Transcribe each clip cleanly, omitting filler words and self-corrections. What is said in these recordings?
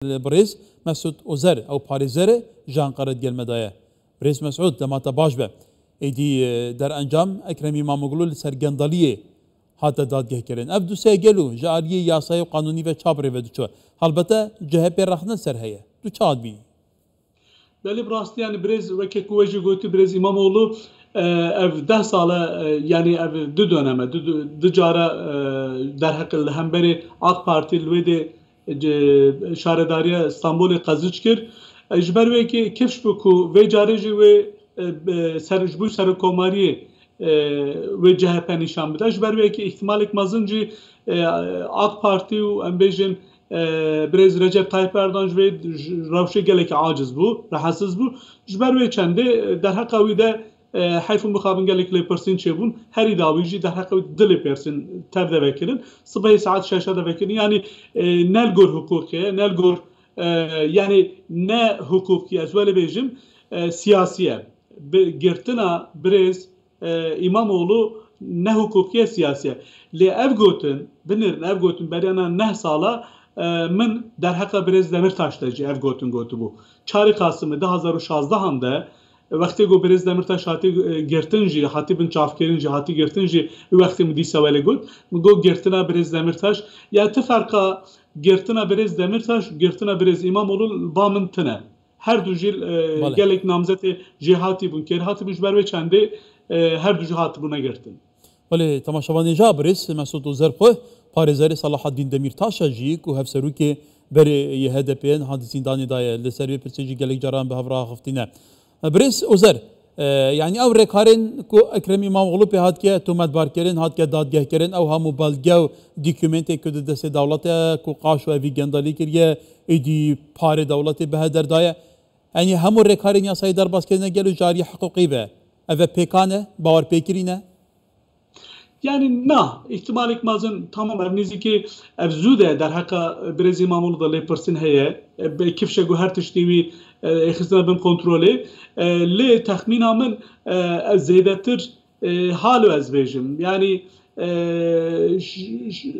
بريز مسعود أوزر أو باريزر جان قرد gelmedaya. بريز مسعود دماتا باش به ایدی در انجام اکرم اماموغلو لسرگندالیه هاتا دادگه کرن. اف دو سه گلو جاریه یاسای و قانونی و چابره و دوچو. البته جهه پر رخنه سر هیه. دو چاد بی. بله براستی yani برز و که کوچی گویی برز اماموغلو ev 10 sala yani ev du döneme du cara derhekil hemberi AK Parti lwede şaredariye İstanbul'u kazıç kir ejber ve ki kifş bu ve careci ve serjbu serkomari ve CHP nişan bida ejber ve ki ihtimalik mazınci AK Parti u embejin Brez Recep Tayyip Erdoğan ve Ravşe gelek aciz bu rahatsız bu ejber ve çende derhekavide حيث مخابن قال لك لي بيرسين شيبون هري داويجي ده حق دلي بيرسين تبدا بكرن صباح ساعات شاشه ده بكرن يعني نالجور حقوقيه نالجور يعني نا حقوقيه ازوال بيجم سياسيه جرتنا بريز اماموغلو نه حقوقيه سياسيه لي افغوتن بنر افغوتن بدانا نه سالا من در حق بريز دمرتاش دجي افغوتن گوتو بو 4 Kasım 2016 hamda وقتی گو برز دمرتاش هاتی گرتنجی هاتی بن چافکرینجی هاتی گرتنجی وقتی مدی سواله گود مگو گرتنا برز دمرتاش یا تفرقا گرتنا برز دمرتاش گرتنا برز اماموغلو بامن تنه her دو جیل gelek namzet cihati bun ker hati biş berve çende her dü cihati buna gertin. Vale tamaşavani jabris Mesut Özer xwe parêzerê Salahaddin Demirtaş jî ku hevserûkê berê HDP'nin hadîsîndanê daye li ser vê pirsê jî gelek caran bi hev raxeftîne. بريس أوزر يعني أو ركارين كو أكرم إماموغلو به هاد كه تومت باركرين هاد كه دادگه کرن أو هم مبالغه ديكومنت كده دست دولت كو قاش و في گندالی کریه ایدی پار دولت به در دايه يعني هم ركارين يا سيدار باس كرن گلو جاري حقوقي به أو پekane باور پکرینه Yani na ihtimalik mazın tamam evnizi ki evzude der haka brez imamulu da lepersin heye kifşe gu her tiştivi xizna bin kontrolü le tahminamın zeydetir halu ezbejim yani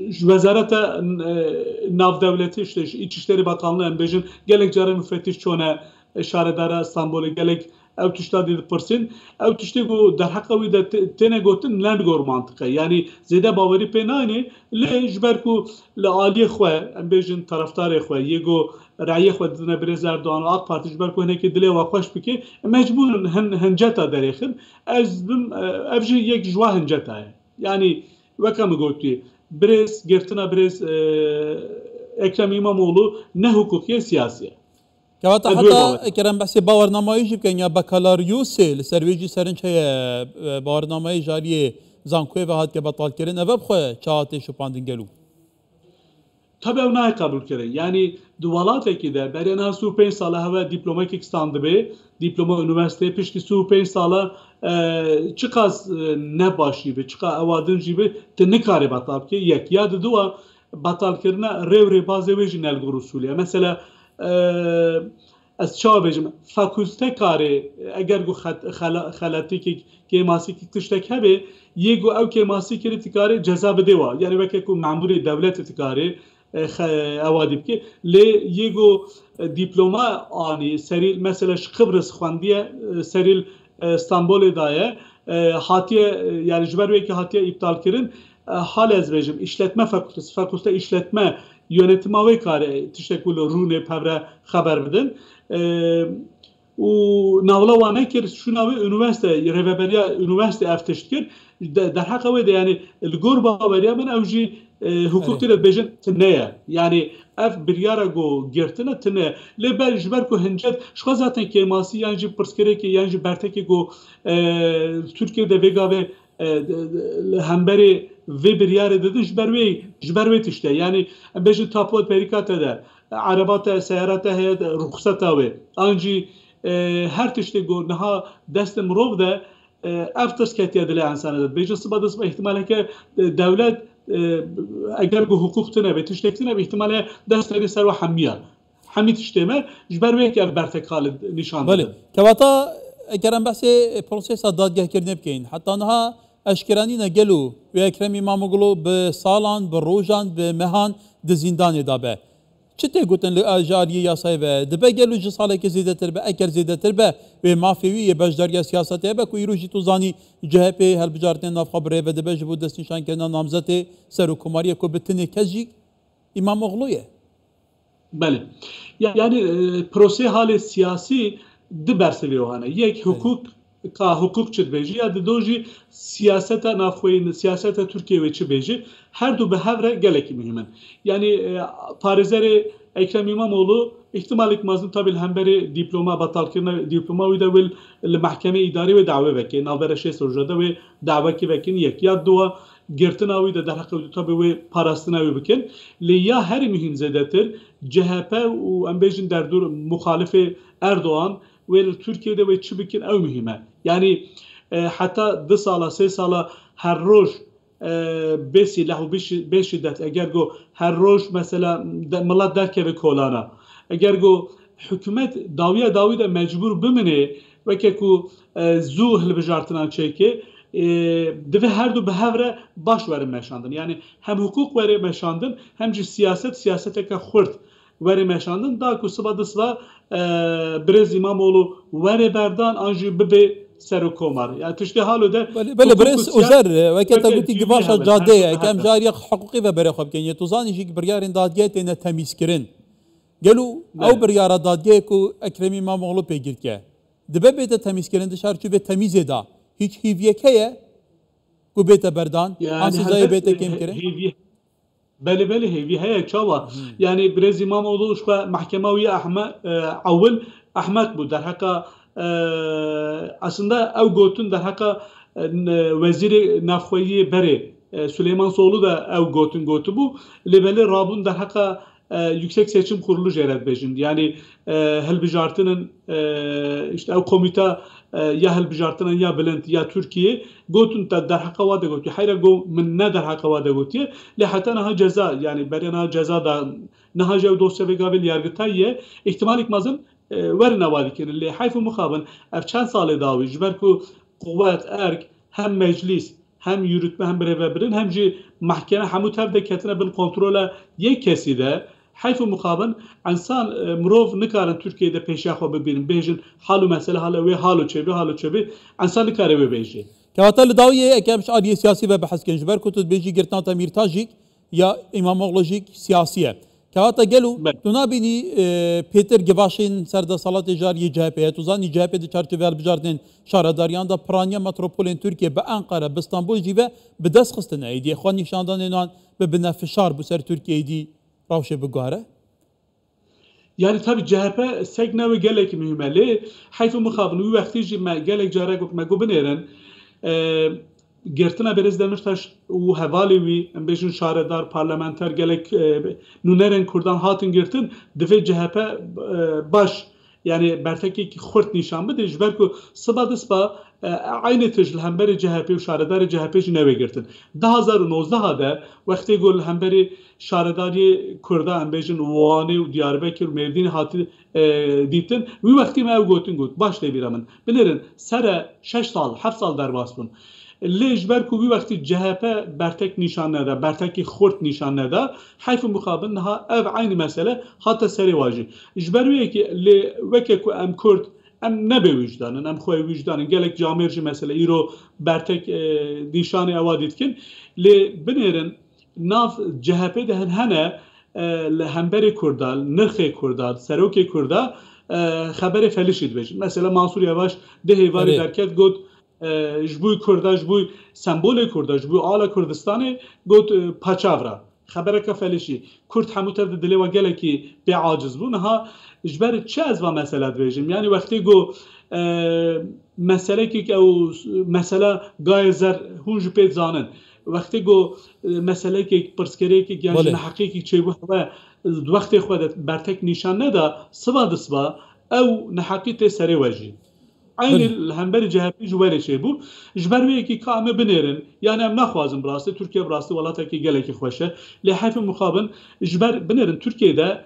Wezareta Nav Devleti işte İçişleri Bakanlığı embejin gelek carı müfettiş çone şaredara İstanbul'u gelek ev tuşta dedi persin ev tuşta bu der hakkı da tene gotin land gor mantıkı yani zede baveri penani le jberku le aliye xwe embejin taraftar xwe yego ra'ye xwe dine Brez Erdoğan AK Parti jberku hene dile ve xoş biki mecburun henceta derexin ezbim evji yek jwa henceta yani vekam gotti Brez gertina Brez Ekrem İmamoğlu ne hukukiye siyasiye كواتا حتى كرم بحث باورنامه‌ای جیب که یا بکالاریوس لسرویجی سرنج هی باورنامه‌ای جاریه زانکوی و هات که بطال کردن اوب خواه چهاته شپاندن گلو tabi ev nahi kabul kere yani duvalat ekide berena su 5 sala hava diplomatik standı be diploma üniversite pişki su 5 sala çıkaz ne başı be çıka avadın jibe te ne kare batal ki yek ya da dua batal kerna revre bazı vejinel gurusulya mesela از چا بجم فاکولته کاری اگر گو خلاتی که ماسی که تشتک هبه یه گو او که ماسی کری تکاری جزا بده وا یعنی وقتی کو معمولی دولت تکاری اوادی که لی یه گو دیپلما آنی سریل مثلا قبرس خواندیه سریل استانبول دایه هاتیه yani جبر وی که هاتیه iptal کردن حال از بجم işletme fakülte işletme yönetim ve kare tişekulu rune pevre haber bedin. O navla vane kir şu navi üniversite reveberiya üniversite efteşkir der hakave de yani gorba veriya ben evji hukuk ile bejin tneye yani ev bir yara go gertine tne le ber jber ko hencet şu zaten kemasi yani perskere ki yani berteki go Türkiye'de vega ve hemberi ve bir yere dedi jbervet işte yani beji tapot perikat eder arabata seyarata heyet ruhsata ve anji her tişte go naha destem rov da afters ketiye dile insanı beji sıbadas ihtimalle ki devlet eğer go hukuk tane ve tiştektine bir ihtimalle desteri ser ve hamit işleme jbervet ki bertekal nişan bale kevata eğer bahse prosesa dadgah kirne bkein hatta naha اشکرانی نگلو و اکرم اماموغلو به سالان به روزان به مهان د زندان دابه چته گوتن لآجاری یاسای و دبه گلو جساله که زیده تر به اکر زیده تر به و مافیوی بجداری سیاسته به کوی روشی توزانی جهپ هل بجارتن ناف خبره و دبه جبود دستنشان کردن نامزد سر و کماری کو بتنه کجی امام اغلویه. بله yani پروسه حال سیاسی دو برسوی وانه یک حقوق که حقوق چه بیجی یا دوجی سیاست نافخوین سیاست ترکیه و چه بیجی هر دو به هفره گلکی مهمن yani پارزر اکرم اماموğlu ihtimalik mazlum tabi hemberi diploma batalkirna diploma ve de mahkeme idari ve dava veki navbere şey soracağında ve dava ki vekin yek ya dua girtin avi de derhaka tabi ve parasını avi bikin li ya her mühim zedetir CHP ve embejin derdur muhalife Erdoğan ve Türkiye'de ve çıbikin ev mühime yani hatta 2 sala 3 sala her roj بسی له به شدت اگر گو هر روز مثلا ملت درک به کولانا اگر گو حکومت داوی ده مجبور بمنه و که کو زو هل بجارتنا چیکه دوی هر دو به هفره باش وره مشاندن یعنی هم حقوق وره مشاندن هم جی سیاست که خورد وره مشاندن دا کو سبا دسوا برز اماموğlu وره بردان انجی ببه سر کومار يعني تشتي حالو ده بله برس اوزر وكتا قلتي قباشا جاديه كم جاري حقوقي وبري خب كان يتوزاني شي بريارين داديه تينا تميز كرين قالوا او بريارا داديه كو اكرم اماموğlu بيگيركه دبه بيت تميز كرين دشار چو بيت تميز دا هيچ هيويكيه كو بيت بردان انسي زي بيت كيم كرين بله هيوي هي چاوا يعني برز اماموğlu شو محكمه ويا احمد اول احمد بو در حق aslında ev gotun da haka veziri nafxoyi beri Süleyman Soğlu da ev gotun gotu bu lebeli rabun da haka Yüksek Seçim Kurulu jered bejin yani helbijartının işte ev komita ya helbijartının ya Bülent ya Türkiye gotun da der haka vade gotu hayra go min ne der haka vade gotu le hatta naha ceza yani berena ceza da naha cev dosya ve gabil yargıtayye ihtimalik mazın ورنا والكن اللي حيث مخابن افشان سال داوي جبركو قوات ارك هم مجلس هم yürütme hem بريفبرين هم جي محكمه همو تبدا كتنا بالكنترول يك كسي ده حيث مخابن انسان مروف نكارن تركيا پیشاخو ببینن بهجن حالو مسئله حالا و حالو چبي انسان نكاره بهجي كواتل داوي اكمش عادي سياسي وبحث كن جبركو تبيجي گرتان تامير تاجيك يا اماموغلوجيك سياسيه كواتا قالوا تنابيني بيتر جواشين سردا صلاة جاري جهبه توزاني جهبه دي چارچوبر بجاردن شارداريان دا برانيا متروپولين تركيا بأنقرة باسطنبول جيبه بدست خستن ايدي اخوان نشاندان انان ببنفشار بسر تركيا دي راوشه بگاره yani tabi CHP segna ve gelek mühimeli hayfı mukabını ve vakti ma gelek jara got ma gobneren گرتنا برز دمشتاش و حوالی وی امبیشن شاردار پارلمانتر گلک نونرن کردان هاتن گرتن دفع جهپ باش yani berteki ki xort nişan bide jberku sıba dısba aynı tejl hemberi CHP و şaredar CHP neve girtin 2019 da vakti gol hemberi şaredari Kurda embejin Wani و Diyarbakır Mevdin hati ditin ve vakti mev gotin got başla biramın bilirin sere 6 sal 7 sal derbasbun لجبر کوبی وقتی جهپ برتک نشان نده برتکی خورد نشان نده حیف مقابل نها اف عین مسئله حتی سری واجی جبرویه که وکه کو ام کرد ام نبه وجدانن ام خوی وجدانن گلک جامرجی مسئله ایرو برتک نشان اوادید کن لی بنیرن ناف جهپ دهن هنه لهمبری کردال نرخی کردال سروکی کردا خبر فلشید بجن مثلا منصور یواش دهیواری درکت گود جبوی کرده جبوی سمبول کرده جبوی آل کردستانی گوت پاچاورا خبره که فلشی کرد همو تر دلی و گله کی به عاجز بون ها جبر چه از و مسئله دویجیم یعنی وقتی گو مسئله که او مسئله گای زر هونج پید زانن وقتی گو مسئله که پرسکری که گنج حقیقی چه بو و وقتی خود برتک نشان نده سوا دسوا او نحقیت سری وجی aynı hemberi CHP juveli şey bu. Jberviye ki kame binerin. Yani em naxwazim brastı Türkiye brastı walataki geleki xoşe. Li hayfı mukabın jber binerin Türkiye'de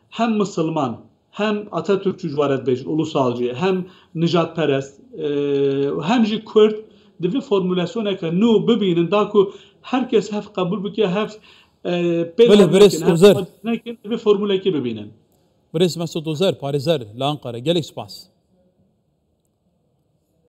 hem Müslüman hem Atatürkçü jvaret bej ulusalcı hem nijatperest hem ji Kürt divi formülasyona ka nu bibinin da ku herkes hef kabul bike hef بله برس اوزر به فرمولکی ببینن برس مسعود اوزر پارێزەر لە ئەنقەرە gelek spas